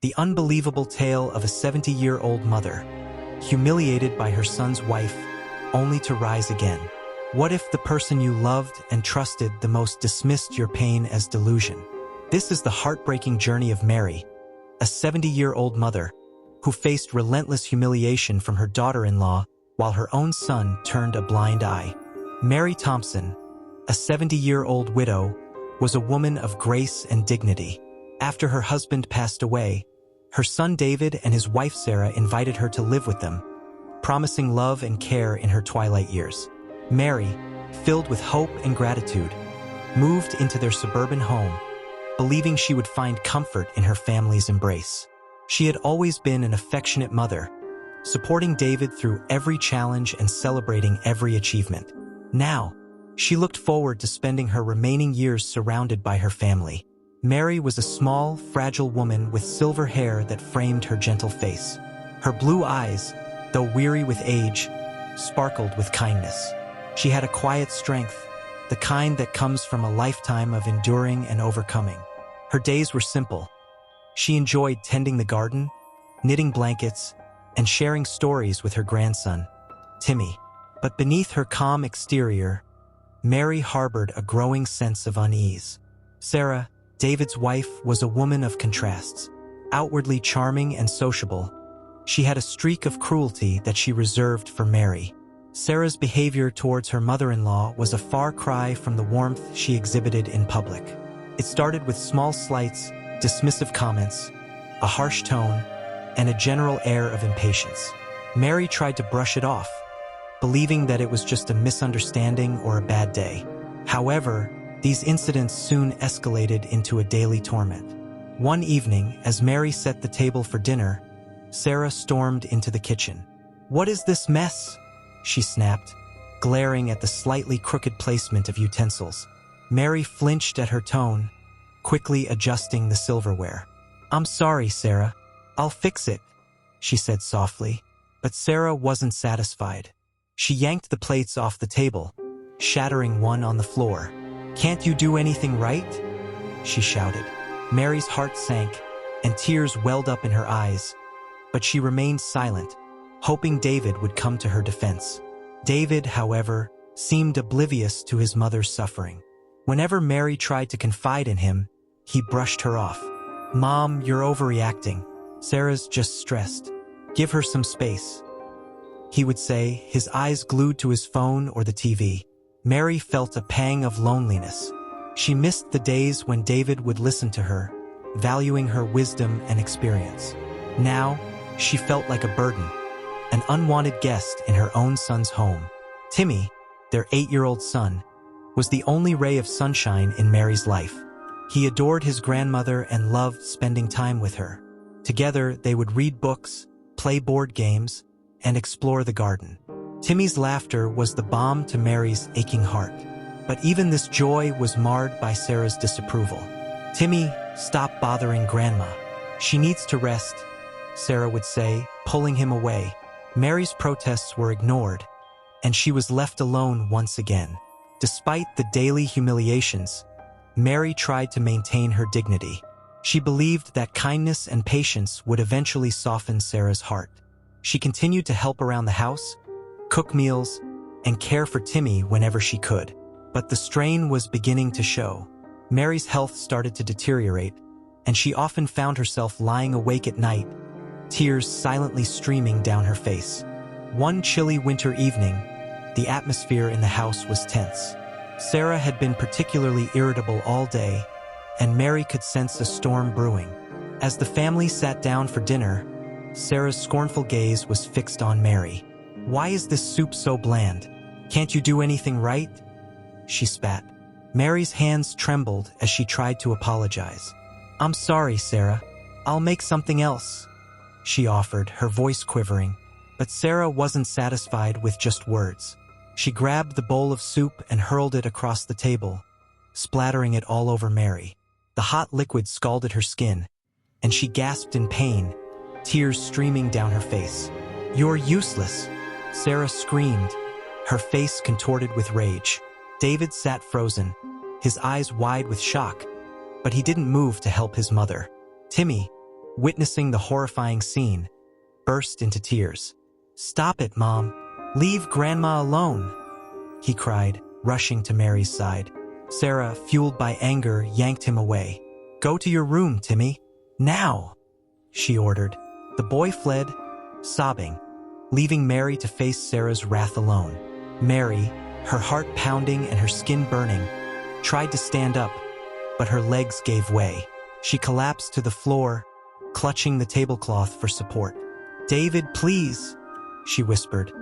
The unbelievable tale of a 70-year-old mother, humiliated by her son's wife, only to rise again. What if the person you loved and trusted the most dismissed your pain as delusion? This is the heartbreaking journey of Mary, a 70-year-old mother who faced relentless humiliation from her daughter-in-law while her own son turned a blind eye. Mary Thompson, a 70-year-old widow, was a woman of grace and dignity. After her husband passed away, her son David and his wife Sarah invited her to live with them, promising love and care in her twilight years. Mary, filled with hope and gratitude, moved into their suburban home, believing she would find comfort in her family's embrace. She had always been an affectionate mother, supporting David through every challenge and celebrating every achievement. Now, she looked forward to spending her remaining years surrounded by her family. Mary was a small, fragile woman with silver hair that framed her gentle face. Her blue eyes, though weary with age, sparkled with kindness. She had a quiet strength, the kind that comes from a lifetime of enduring and overcoming. Her days were simple. She enjoyed tending the garden, knitting blankets, and sharing stories with her grandson, Timmy. But beneath her calm exterior, Mary harbored a growing sense of unease. Sarah, David's wife, was a woman of contrasts. Outwardly charming and sociable, she had a streak of cruelty that she reserved for Mary. Sarah's behavior towards her mother-in-law was a far cry from the warmth she exhibited in public. It started with small slights, dismissive comments, a harsh tone, and a general air of impatience. Mary tried to brush it off, believing that it was just a misunderstanding or a bad day. However, these incidents soon escalated into a daily torment. One evening, as Mary set the table for dinner, Sarah stormed into the kitchen. "What is this mess?" she snapped, glaring at the slightly crooked placement of utensils. Mary flinched at her tone, quickly adjusting the silverware. "I'm sorry, Sarah. I'll fix it," she said softly. But Sarah wasn't satisfied. She yanked the plates off the table, shattering one on the floor. "Can't you do anything right?" she shouted. Mary's heart sank, and tears welled up in her eyes, but she remained silent, hoping David would come to her defense. David, however, seemed oblivious to his mother's suffering. Whenever Mary tried to confide in him, he brushed her off. "Mom, you're overreacting. Sarah's just stressed. Give her some space," he would say, his eyes glued to his phone or the TV. Mary felt a pang of loneliness. She missed the days when David would listen to her, valuing her wisdom and experience. Now, she felt like a burden, an unwanted guest in her own son's home. Timmy, their 8-year-old son, was the only ray of sunshine in Mary's life. He adored his grandmother and loved spending time with her. Together, they would read books, play board games, and explore the garden. Timmy's laughter was the balm to Mary's aching heart. But even this joy was marred by Sarah's disapproval. "Timmy, stop bothering Grandma. She needs to rest," Sarah would say, pulling him away. Mary's protests were ignored, and she was left alone once again. Despite the daily humiliations, Mary tried to maintain her dignity. She believed that kindness and patience would eventually soften Sarah's heart. She continued to help around the house, cook meals, and care for Timmy whenever she could. But the strain was beginning to show. Mary's health started to deteriorate, and she often found herself lying awake at night, tears silently streaming down her face. One chilly winter evening, the atmosphere in the house was tense. Sarah had been particularly irritable all day, and Mary could sense a storm brewing. As the family sat down for dinner, Sarah's scornful gaze was fixed on Mary. "Why is this soup so bland? Can't you do anything right?" she spat. Mary's hands trembled as she tried to apologize. "I'm sorry, Sarah. I'll make something else," she offered, her voice quivering. But Sarah wasn't satisfied with just words. She grabbed the bowl of soup and hurled it across the table, splattering it all over Mary. The hot liquid scalded her skin, and she gasped in pain, tears streaming down her face. "You're useless," Sarah screamed, her face contorted with rage. David sat frozen, his eyes wide with shock, but he didn't move to help his mother. Timmy, witnessing the horrifying scene, burst into tears. "Stop it, Mom. Leave Grandma alone," he cried, rushing to Mary's side. Sarah, fueled by anger, yanked him away. "Go to your room, Timmy. Now," she ordered. The boy fled, sobbing, leaving Mary to face Sarah's wrath alone. Mary, her heart pounding and her skin burning, tried to stand up, but her legs gave way. She collapsed to the floor, clutching the tablecloth for support. "David, please," she whispered,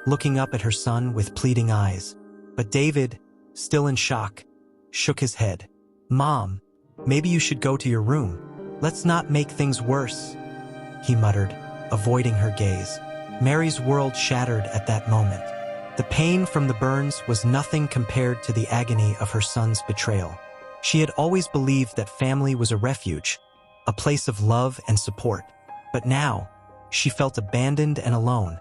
looking up at her son with pleading eyes. But David, still in shock, shook his head. "Mom, maybe you should go to your room. Let's not make things worse," he muttered, avoiding her gaze. Mary's world shattered at that moment. The pain from the burns was nothing compared to the agony of her son's betrayal. She had always believed that family was a refuge, a place of love and support. But now, she felt abandoned and alone,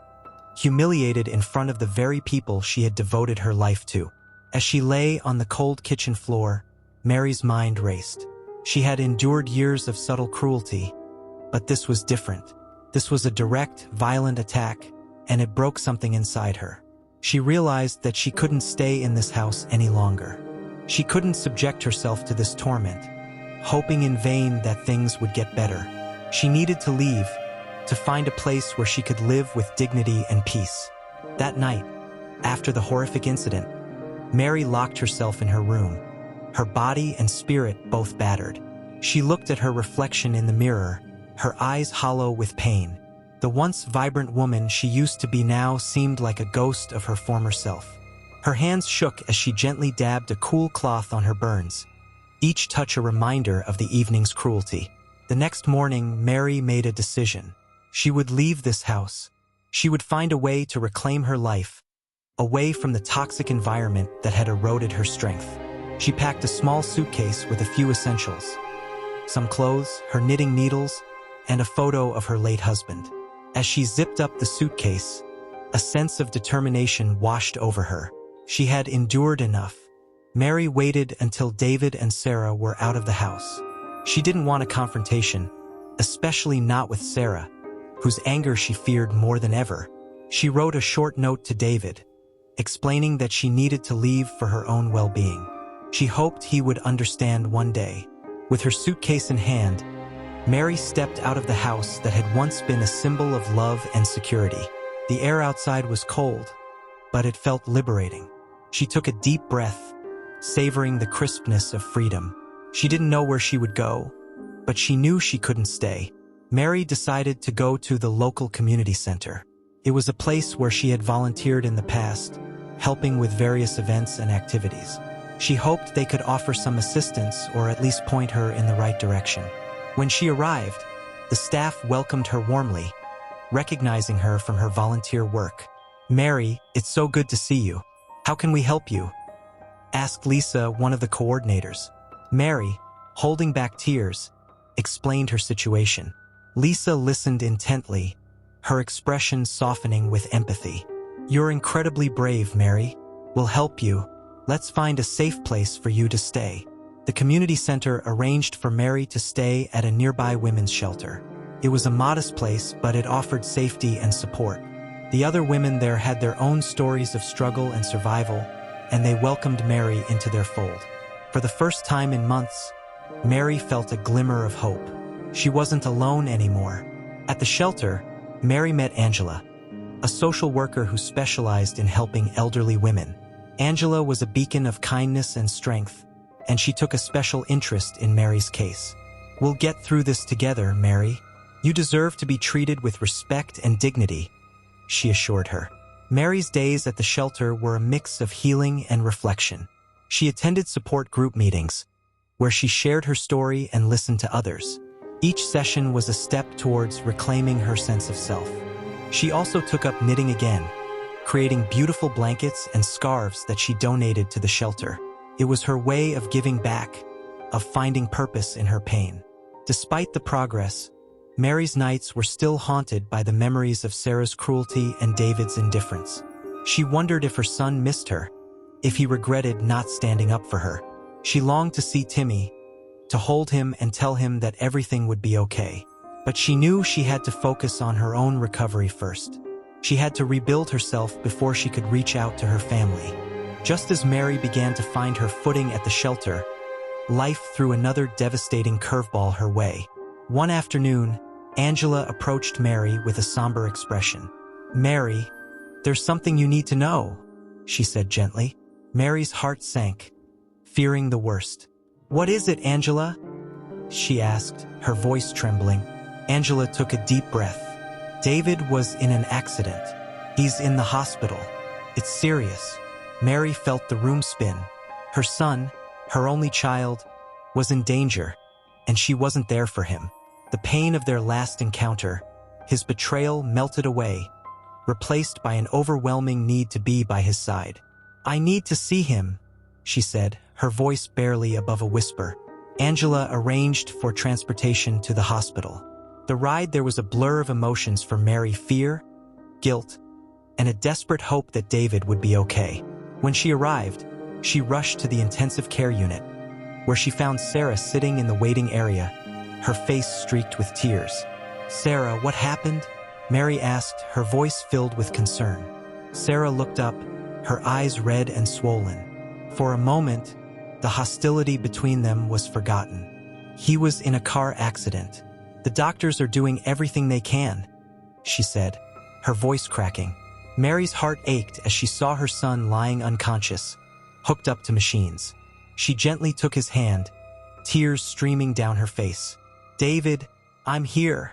humiliated in front of the very people she had devoted her life to. As she lay on the cold kitchen floor, Mary's mind raced. She had endured years of subtle cruelty, but this was different. This was a direct, violent attack, and it broke something inside her. She realized that she couldn't stay in this house any longer. She couldn't subject herself to this torment, hoping in vain that things would get better. She needed to leave, to find a place where she could live with dignity and peace. That night, after the horrific incident, Mary locked herself in her room, her body and spirit both battered. She looked at her reflection in the mirror, her eyes hollow with pain. The once vibrant woman she used to be now seemed like a ghost of her former self. Her hands shook as she gently dabbed a cool cloth on her burns, each touch a reminder of the evening's cruelty. The next morning, Mary made a decision. She would leave this house. She would find a way to reclaim her life, away from the toxic environment that had eroded her strength. She packed a small suitcase with a few essentials, some clothes, her knitting needles, and a photo of her late husband. As she zipped up the suitcase, a sense of determination washed over her. She had endured enough. Mary waited until David and Sarah were out of the house. She didn't want a confrontation, especially not with Sarah, whose anger she feared more than ever. She wrote a short note to David, explaining that she needed to leave for her own well-being. She hoped he would understand one day. With her suitcase in hand, Mary stepped out of the house that had once been a symbol of love and security. The air outside was cold, but it felt liberating. She took a deep breath, savoring the crispness of freedom. She didn't know where she would go, but she knew she couldn't stay. Mary decided to go to the local community center. It was a place where she had volunteered in the past, helping with various events and activities. She hoped they could offer some assistance or at least point her in the right direction. When she arrived, the staff welcomed her warmly, recognizing her from her volunteer work. "Mary, it's so good to see you. How can we help you?" asked Lisa, one of the coordinators. Mary, holding back tears, explained her situation. Lisa listened intently, her expression softening with empathy. "You're incredibly brave, Mary. We'll help you. Let's find a safe place for you to stay." The community center arranged for Mary to stay at a nearby women's shelter. It was a modest place, but it offered safety and support. The other women there had their own stories of struggle and survival, and they welcomed Mary into their fold. For the first time in months, Mary felt a glimmer of hope. She wasn't alone anymore. At the shelter, Mary met Angela, a social worker who specialized in helping elderly women. Angela was a beacon of kindness and strength, and she took a special interest in Mary's case. "We'll get through this together, Mary. You deserve to be treated with respect and dignity," she assured her. Mary's days at the shelter were a mix of healing and reflection. She attended support group meetings, where she shared her story and listened to others. Each session was a step towards reclaiming her sense of self. She also took up knitting again, creating beautiful blankets and scarves that she donated to the shelter. It was her way of giving back, of finding purpose in her pain. Despite the progress, Mary's nights were still haunted by the memories of Sarah's cruelty and David's indifference. She wondered if her son missed her, if he regretted not standing up for her. She longed to see Timmy, to hold him and tell him that everything would be okay. But she knew she had to focus on her own recovery first. She had to rebuild herself before she could reach out to her family. Just as Mary began to find her footing at the shelter, life threw another devastating curveball her way. One afternoon, Angela approached Mary with a somber expression. "Mary, there's something you need to know," she said gently. Mary's heart sank, fearing the worst. "What is it, Angela?" she asked, her voice trembling. Angela took a deep breath. "David was in an accident. He's in the hospital. It's serious." Mary felt the room spin. Her son, her only child, was in danger, and she wasn't there for him. The pain of their last encounter, his betrayal, melted away, replaced by an overwhelming need to be by his side. "I need to see him," she said, her voice barely above a whisper. Angela arranged for transportation to the hospital. The ride, there was a blur of emotions for Mary: fear, guilt, and a desperate hope that David would be okay. When she arrived, she rushed to the intensive care unit, where she found Sarah sitting in the waiting area, her face streaked with tears. "Sarah, what happened?" Mary asked, her voice filled with concern. Sarah looked up, her eyes red and swollen. For a moment, the hostility between them was forgotten. "He was in a car accident. The doctors are doing everything they can," she said, her voice cracking. Mary's heart ached as she saw her son lying unconscious, hooked up to machines. She gently took his hand, tears streaming down her face. "David, I'm here,"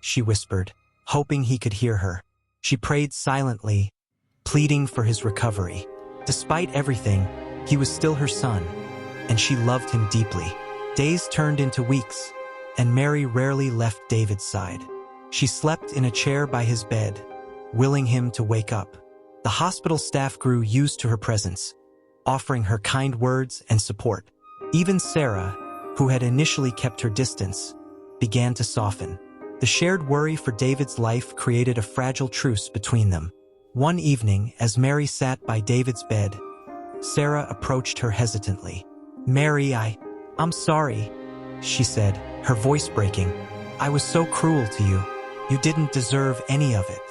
she whispered, hoping he could hear her. She prayed silently, pleading for his recovery. Despite everything, he was still her son, and she loved him deeply. Days turned into weeks, and Mary rarely left David's side. She slept in a chair by his bed, willing him to wake up. The hospital staff grew used to her presence, offering her kind words and support. Even Sarah, who had initially kept her distance, began to soften. The shared worry for David's life created a fragile truce between them. One evening, as Mary sat by David's bed, Sarah approached her hesitantly. "Mary, I'm sorry," she said, her voice breaking. "I was so cruel to you. You didn't deserve any of it."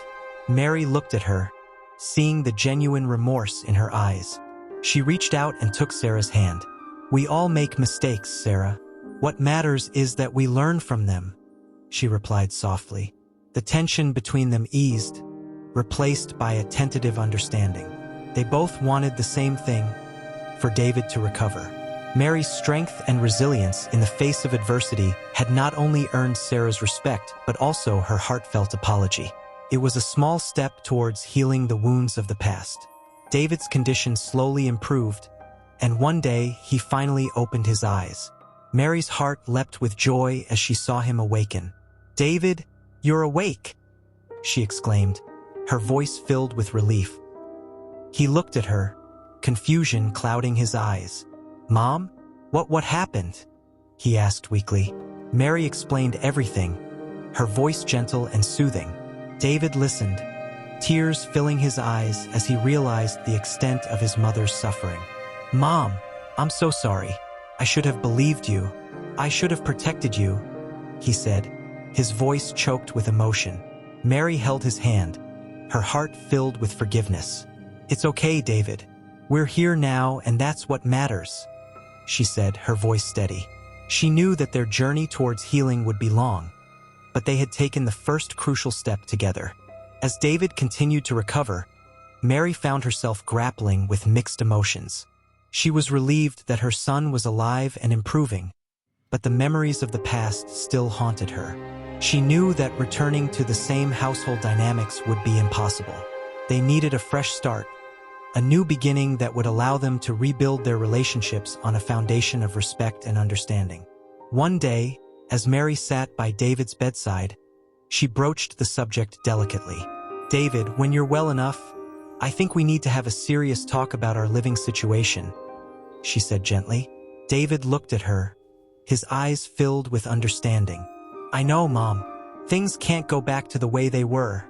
Mary looked at her, seeing the genuine remorse in her eyes. She reached out and took Sarah's hand. "We all make mistakes, Sarah. What matters is that we learn from them," she replied softly. The tension between them eased, replaced by a tentative understanding. They both wanted the same thing: for David to recover. Mary's strength and resilience in the face of adversity had not only earned Sarah's respect, but also her heartfelt apology. It was a small step towards healing the wounds of the past. David's condition slowly improved, and one day he finally opened his eyes. Mary's heart leapt with joy as she saw him awaken. "David, you're awake!" she exclaimed, her voice filled with relief. He looked at her, confusion clouding his eyes. "Mom, what happened?" he asked weakly. Mary explained everything, her voice gentle and soothing. David listened, tears filling his eyes as he realized the extent of his mother's suffering. "Mom, I'm so sorry. I should have believed you. I should have protected you," he said, his voice choked with emotion. Mary held his hand, her heart filled with forgiveness. "It's okay, David. We're here now, and that's what matters," she said, her voice steady. She knew that their journey towards healing would be long, but they had taken the first crucial step together. As David continued to recover, Mary found herself grappling with mixed emotions. She was relieved that her son was alive and improving, but the memories of the past still haunted her. She knew that returning to the same household dynamics would be impossible. They needed a fresh start, a new beginning that would allow them to rebuild their relationships on a foundation of respect and understanding. One day, as Mary sat by David's bedside, she broached the subject delicately. "David, when you're well enough, I think we need to have a serious talk about our living situation," she said gently. David looked at her, his eyes filled with understanding. "I know, Mom. Things can't go back to the way they were,"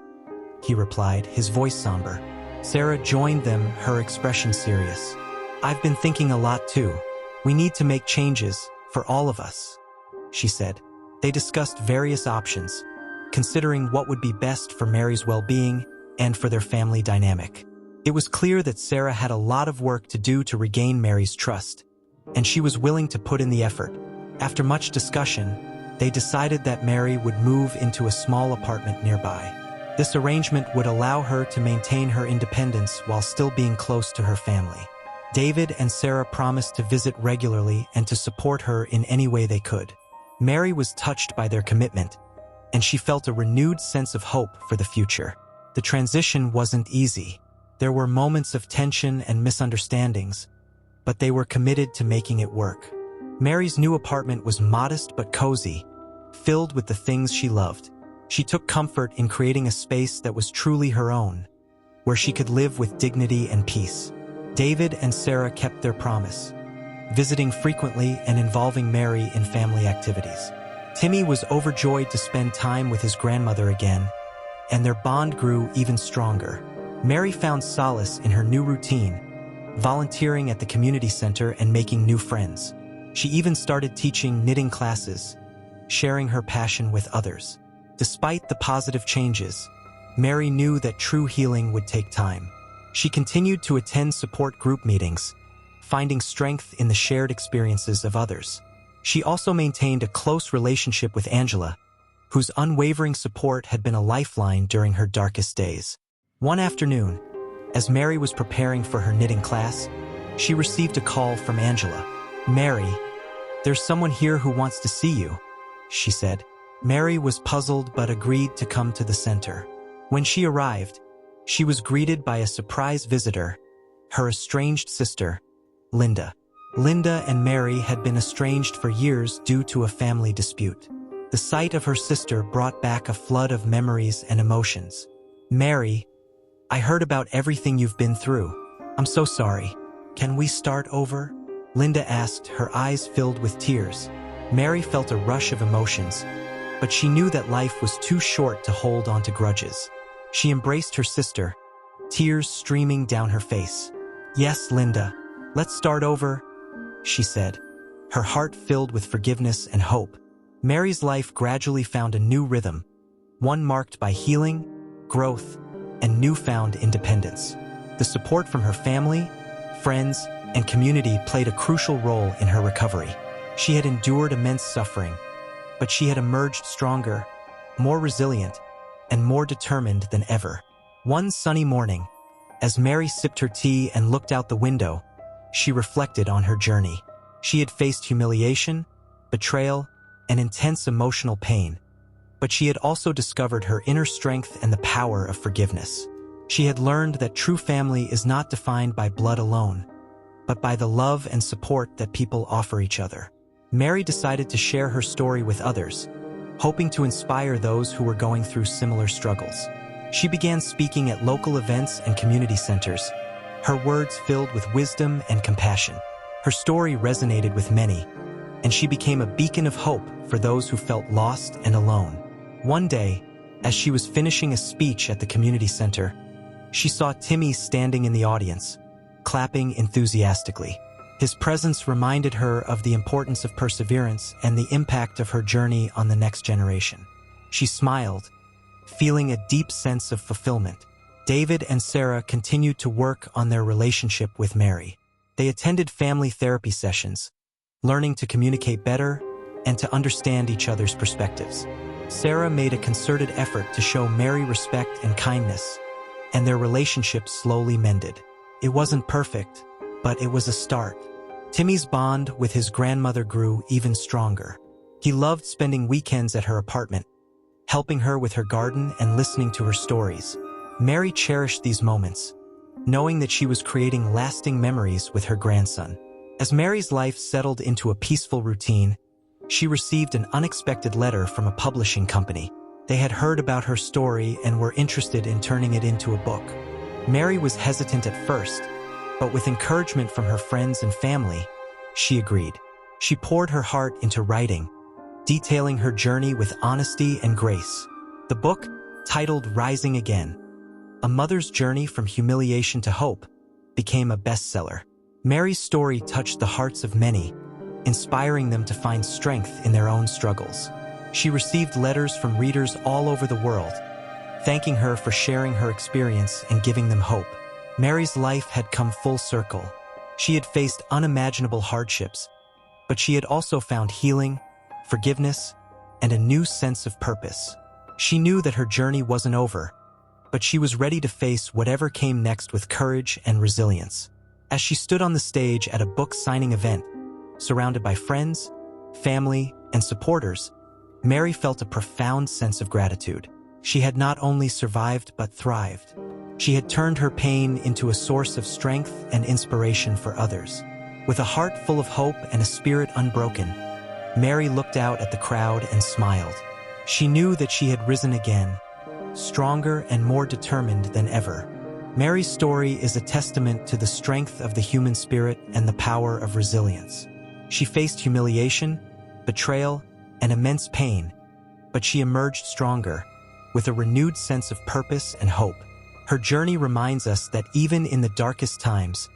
he replied, his voice somber. Sarah joined them, her expression serious. "I've been thinking a lot too. We need to make changes, for all of us," she said, They discussed various options, considering what would be best for Mary's well-being and for their family dynamic. It was clear that Sarah had a lot of work to do to regain Mary's trust, and she was willing to put in the effort. After much discussion, they decided that Mary would move into a small apartment nearby. This arrangement would allow her to maintain her independence while still being close to her family. David and Sarah promised to visit regularly and to support her in any way they could. Mary was touched by their commitment, and she felt a renewed sense of hope for the future. The transition wasn't easy. There were moments of tension and misunderstandings, but they were committed to making it work. Mary's new apartment was modest but cozy, filled with the things she loved. She took comfort in creating a space that was truly her own, where she could live with dignity and peace. David and Sarah kept their promise, visiting frequently and involving Mary in family activities. Timmy was overjoyed to spend time with his grandmother again, and their bond grew even stronger. Mary found solace in her new routine, volunteering at the community center and making new friends. She even started teaching knitting classes, sharing her passion with others. Despite the positive changes, Mary knew that true healing would take time. She continued to attend support group meetings, finding strength in the shared experiences of others. She also maintained a close relationship with Angela, whose unwavering support had been a lifeline during her darkest days. One afternoon, as Mary was preparing for her knitting class, she received a call from Angela. "Mary, there's someone here who wants to see you," she said. Mary was puzzled but agreed to come to the center. When she arrived, she was greeted by a surprise visitor, her estranged sister, Linda. Linda and Mary had been estranged for years due to a family dispute. The sight of her sister brought back a flood of memories and emotions. "Mary, I heard about everything you've been through. I'm so sorry. Can we start over?" Linda asked, her eyes filled with tears. Mary felt a rush of emotions, but she knew that life was too short to hold on to grudges. She embraced her sister, tears streaming down her face. "Yes, Linda, let's start over," she said, her heart filled with forgiveness and hope. Mary's life gradually found a new rhythm, one marked by healing, growth, and newfound independence. The support from her family, friends, and community played a crucial role in her recovery. She had endured immense suffering, but she had emerged stronger, more resilient, and more determined than ever. One sunny morning, as Mary sipped her tea and looked out the window, she reflected on her journey. She had faced humiliation, betrayal, and intense emotional pain, but she had also discovered her inner strength and the power of forgiveness. She had learned that true family is not defined by blood alone, but by the love and support that people offer each other. Mary decided to share her story with others, hoping to inspire those who were going through similar struggles. She began speaking at local events and community centers, her words filled with wisdom and compassion. Her story resonated with many, and she became a beacon of hope for those who felt lost and alone. One day, as she was finishing a speech at the community center, she saw Timmy standing in the audience, clapping enthusiastically. His presence reminded her of the importance of perseverance and the impact of her journey on the next generation. She smiled, feeling a deep sense of fulfillment. David and Sarah continued to work on their relationship with Mary. They attended family therapy sessions, learning to communicate better and to understand each other's perspectives. Sarah made a concerted effort to show Mary respect and kindness, and their relationship slowly mended. It wasn't perfect, but it was a start. Timmy's bond with his grandmother grew even stronger. He loved spending weekends at her apartment, helping her with her garden and listening to her stories. Mary cherished these moments, knowing that she was creating lasting memories with her grandson. As Mary's life settled into a peaceful routine, she received an unexpected letter from a publishing company. They had heard about her story and were interested in turning it into a book. Mary was hesitant at first, but with encouragement from her friends and family, she agreed. She poured her heart into writing, detailing her journey with honesty and grace. The book, titled Rising Again, A Mother's Journey from Humiliation to Hope, became a bestseller. Mary's story touched the hearts of many, inspiring them to find strength in their own struggles. She received letters from readers all over the world, thanking her for sharing her experience and giving them hope. Mary's life had come full circle. She had faced unimaginable hardships, but she had also found healing, forgiveness, and a new sense of purpose. She knew that her journey wasn't over, but she was ready to face whatever came next with courage and resilience. As she stood on the stage at a book signing event, surrounded by friends, family, and supporters, Mary felt a profound sense of gratitude. She had not only survived but thrived. She had turned her pain into a source of strength and inspiration for others. With a heart full of hope and a spirit unbroken, Mary looked out at the crowd and smiled. She knew that she had risen again, stronger and more determined than ever. Mary's story is a testament to the strength of the human spirit and the power of resilience. She faced humiliation, betrayal, and immense pain, but she emerged stronger, with a renewed sense of purpose and hope. Her journey reminds us that even in the darkest times,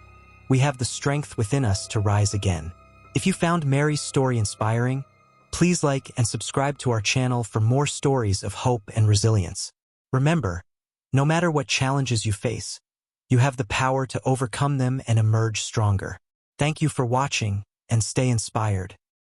we have the strength within us to rise again. If you found Mary's story inspiring, please like and subscribe to our channel for more stories of hope and resilience. Remember, no matter what challenges you face, you have the power to overcome them and emerge stronger. Thank you for watching, and stay inspired.